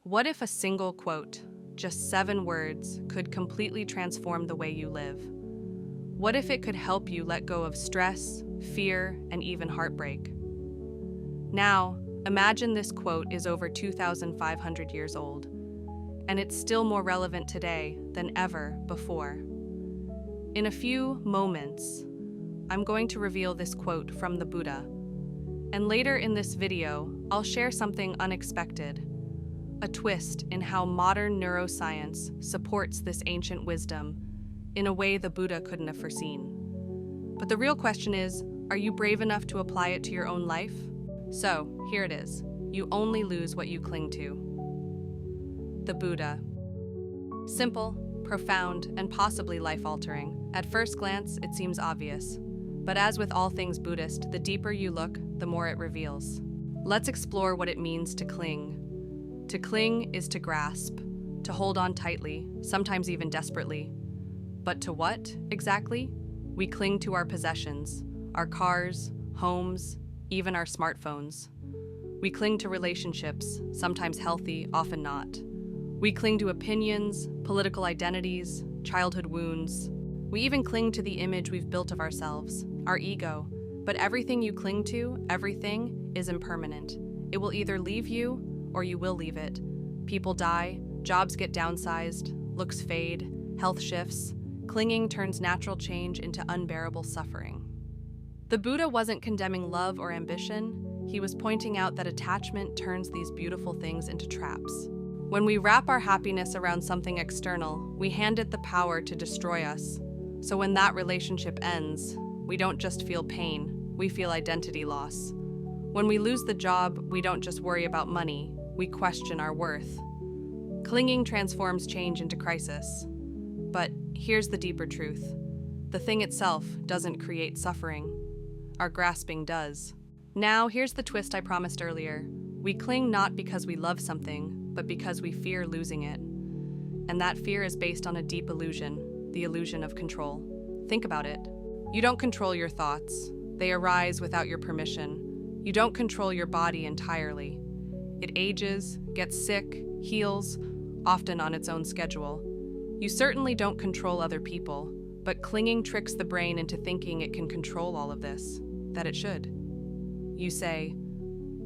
What if a single quote, just 7 words, could completely transform the way you live? What if it could help you let go of stress, fear, and even heartbreak? Now, imagine this quote is over 2,500 years old, and it's still more relevant today than ever before. In a few moments, I'm going to reveal this quote from the Buddha. And later in this video, I'll share something unexpected, a twist in how modern neuroscience supports this ancient wisdom in a way the Buddha couldn't have foreseen. But the real question is, are you brave enough to apply it to your own life? So, here it is. You only lose what you cling to. The Buddha. Simple, profound, and possibly life-altering. At first glance, it seems obvious. But as with all things Buddhist, the deeper you look, the more it reveals. Let's explore what it means to cling. To cling is to grasp, to hold on tightly, sometimes even desperately. But to what, exactly? We cling to our possessions, our cars, homes, even our smartphones. We cling to relationships, sometimes healthy, often not. We cling to opinions, political identities, childhood wounds. We even cling to the image we've built of ourselves, our ego. But everything you cling to, everything, is impermanent. It will either leave you, or you will leave it. People die, jobs get downsized, looks fade, health shifts. Clinging turns natural change into unbearable suffering. The Buddha wasn't condemning love or ambition. He was pointing out that attachment turns these beautiful things into traps. When we wrap our happiness around something external, we hand it the power to destroy us. So when that relationship ends, we don't just feel pain, we feel identity loss. When we lose the job, we don't just worry about money, we question our worth. Clinging transforms change into crisis. But here's the deeper truth. The thing itself doesn't create suffering. Our grasping does. Now, here's the twist I promised earlier. We cling not because we love something, but because we fear losing it. And that fear is based on a deep illusion, the illusion of control. Think about it. You don't control your thoughts. They arise without your permission. You don't control your body entirely. It ages, gets sick, heals, often on its own schedule. You certainly don't control other people, but clinging tricks the brain into thinking it can control all of this, that it should. You say,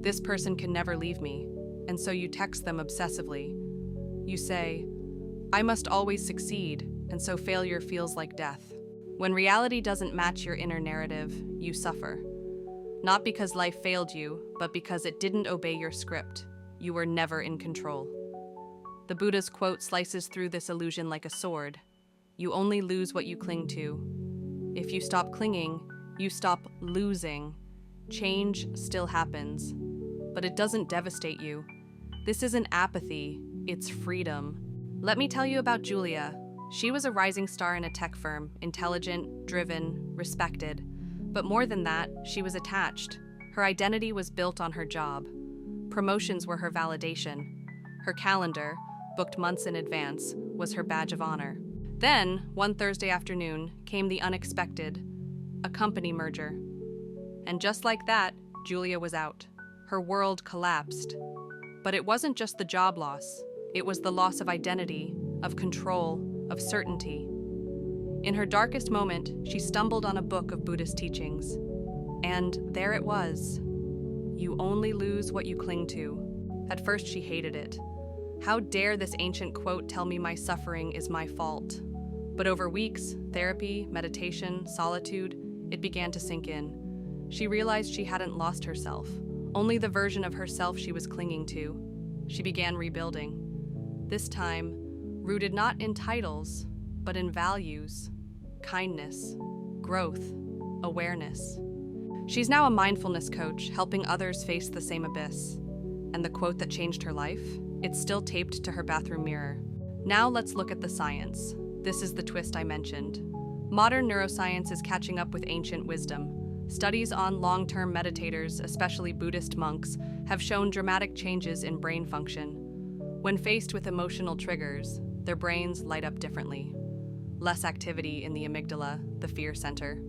"This person can never leave me," and so you text them obsessively. You say, "I must always succeed," and so failure feels like death. When reality doesn't match your inner narrative, you suffer. Not because life failed you, but because it didn't obey your script. You were never in control. The Buddha's quote slices through this illusion like a sword. You only lose what you cling to. If you stop clinging, you stop losing. Change still happens, but it doesn't devastate you. This isn't apathy, it's freedom. Let me tell you about Julia. She was a rising star in a tech firm, intelligent, driven, respected. But more than that, she was attached. Her identity was built on her job. Promotions were her validation. Her calendar, booked months in advance, was her badge of honor. Then, one Thursday afternoon, came the unexpected, a company merger. And just like that, Julia was out. Her world collapsed. But it wasn't just the job loss. It was the loss of identity, of control, of certainty. In her darkest moment, she stumbled on a book of Buddhist teachings. And there it was. You only lose what you cling to. At first, she hated it. How dare this ancient quote tell me my suffering is my fault? But over weeks, therapy, meditation, solitude, it began to sink in. She realized she hadn't lost herself, only the version of herself she was clinging to. She began rebuilding. This time, rooted not in titles, but in values, kindness, growth, awareness. She's now a mindfulness coach, helping others face the same abyss. And the quote that changed her life? It's still taped to her bathroom mirror. Now let's look at the science. This is the twist I mentioned. Modern neuroscience is catching up with ancient wisdom. Studies on long-term meditators, especially Buddhist monks, have shown dramatic changes in brain function. When faced with emotional triggers, their brains light up differently. Less activity in the amygdala, the fear center.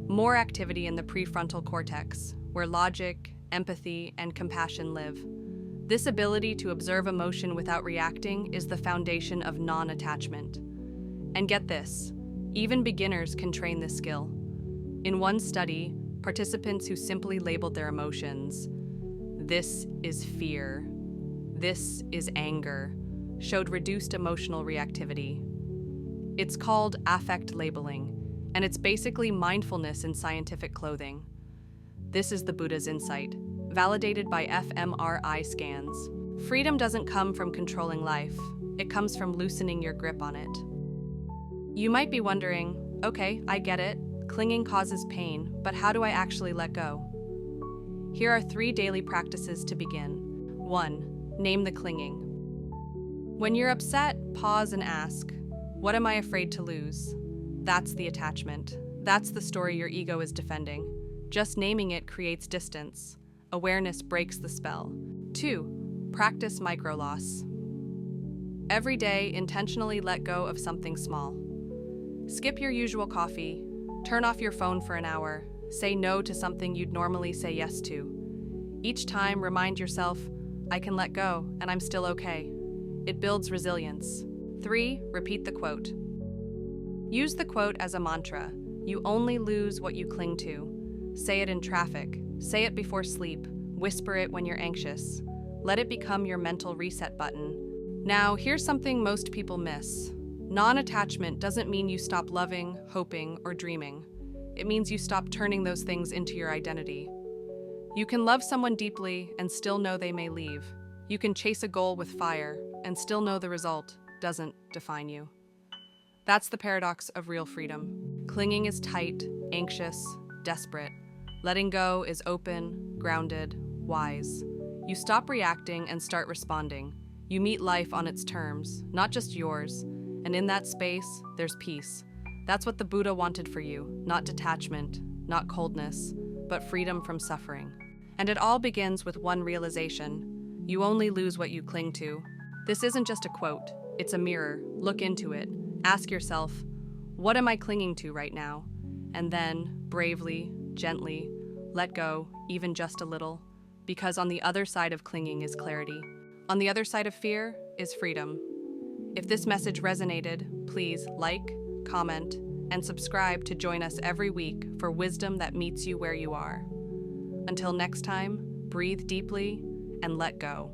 More activity in the prefrontal cortex, where logic, empathy, and compassion live. This ability to observe emotion without reacting is the foundation of non-attachment. And get this, even beginners can train this skill. In one study, participants who simply labeled their emotions, "This is fear," "This is anger," showed reduced emotional reactivity. It's called affect labeling, and it's basically mindfulness in scientific clothing. This is the Buddha's insight, validated by fMRI scans. Freedom doesn't come from controlling life, it comes from loosening your grip on it. You might be wondering, okay, I get it, clinging causes pain, but how do I actually let go? Here are 3 daily practices to begin. 1. Name the clinging. When you're upset, pause and ask, what am I afraid to lose? That's the attachment. That's the story your ego is defending. Just naming it creates distance. Awareness breaks the spell. 2. Practice micro-loss. Every day, intentionally let go of something small. Skip your usual coffee, turn off your phone for an hour, say no to something you'd normally say yes to. Each time, remind yourself, I can let go and I'm still okay. It builds resilience. 3. Repeat the quote. Use the quote as a mantra. You only lose what you cling to. Say it in traffic. Say it before sleep. Whisper it when you're anxious. Let it become your mental reset button. Now, here's something most people miss. Non-attachment doesn't mean you stop loving, hoping, or dreaming. It means you stop turning those things into your identity. You can love someone deeply and still know they may leave. You can chase a goal with fire and still know the result doesn't define you. That's the paradox of real freedom. Clinging is tight, anxious, desperate. Letting go is open, grounded, wise. You stop reacting and start responding. You meet life on its terms, not just yours. And in that space, there's peace. That's what the Buddha wanted for you, not detachment, not coldness, but freedom from suffering. And it all begins with one realization. You only lose what you cling to. This isn't just a quote, it's a mirror. Look into it. Ask yourself, what am I clinging to right now? And then, bravely, gently, let go, even just a little. Because on the other side of clinging is clarity. On the other side of fear is freedom. If this message resonated, please like, comment, and subscribe to join us every week for wisdom that meets you where you are. Until next time, breathe deeply and let go.